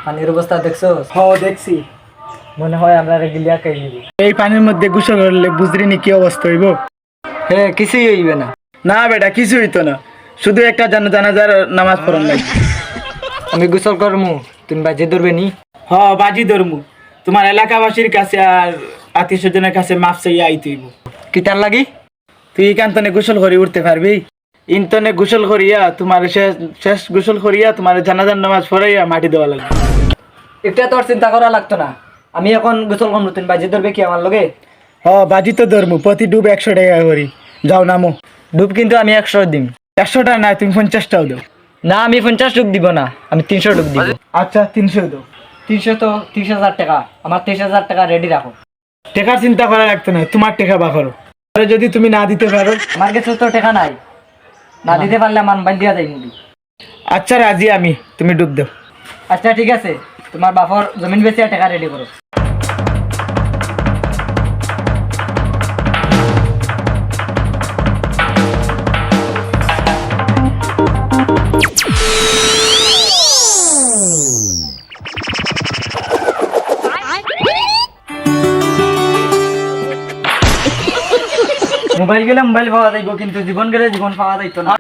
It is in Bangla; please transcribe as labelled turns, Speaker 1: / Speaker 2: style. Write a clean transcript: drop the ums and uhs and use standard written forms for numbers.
Speaker 1: পানির অবস্থা দেখছো?
Speaker 2: দেখছি।
Speaker 1: মনে হয় আমরা গিলিয়া খাই নিব।
Speaker 2: এই পানির মধ্যে গোসল করলে বুঝলি নি কি অবস্থা হইব?
Speaker 1: হ্যাঁ, কিছুই হইবে না।
Speaker 2: না বেটা, কিছু হইতো না, শুধু একটা জানাজার নামাজ পড়ার লাগবে।
Speaker 1: আমি গোসল করমু, তুমি বাজে ধরবে নি?
Speaker 2: বাজি ধর্মু, তোমার এলাকাবাসীর কাছে আর আত্মীয় স্বজনের কাছে মাপ চাইয়া আইতে হইব।
Speaker 1: কি তার লাগি?
Speaker 2: তুই কান্তনে গোসল করে উঠতে পারবি? ইন্তনে গোসল করিয়া তোমার শেষ গোসল করিয়া তোমার জানাজার নামাজ পড়াইয়া মাটি দেওয়া লাগবে।
Speaker 1: এটা তোর চিন্তা করা লাগতো না। আমি এখন গোসল করমু, তুমি বাজে ধরবে কি আমার লগে?
Speaker 2: বাজি তো ধর্মু, প্রতি ডুব 100 টাকা করি। যাও নামো।
Speaker 1: ডুব কিন্তু আমি 100 দিম।
Speaker 2: 100 টাকা না, তুমি 50টাও দাও।
Speaker 1: না, আমি 50 ডুব দিব না, আমি 300 ডুব দিব।
Speaker 2: আচ্ছা 300 দাও।
Speaker 1: 300 তো 30,000 টাকা। আমার 30,000 টাকা রেডি রাখো।
Speaker 2: টাকার চিন্তা করা লাগতো না, তোমার টাকা বা করো। আরে যদি তুমি না দিতে পারো?
Speaker 1: আমার কাছে তো টাকা নাই, না দিতে পারলে আমার মোবাইল দিয়া যাই মুদি।
Speaker 2: আচ্ছা রাজি আমি, তুমি ডুব দাও।
Speaker 1: আচ্ছা ঠিক আছে, তোমার বাপর জমিন বেচিয়া টাকা রেডি করো। মোবাইল গেলে মোবাইল পাওয়া যাইব, কিন্তু জীবন গেলে জীবন পাওয়া যাইতো না।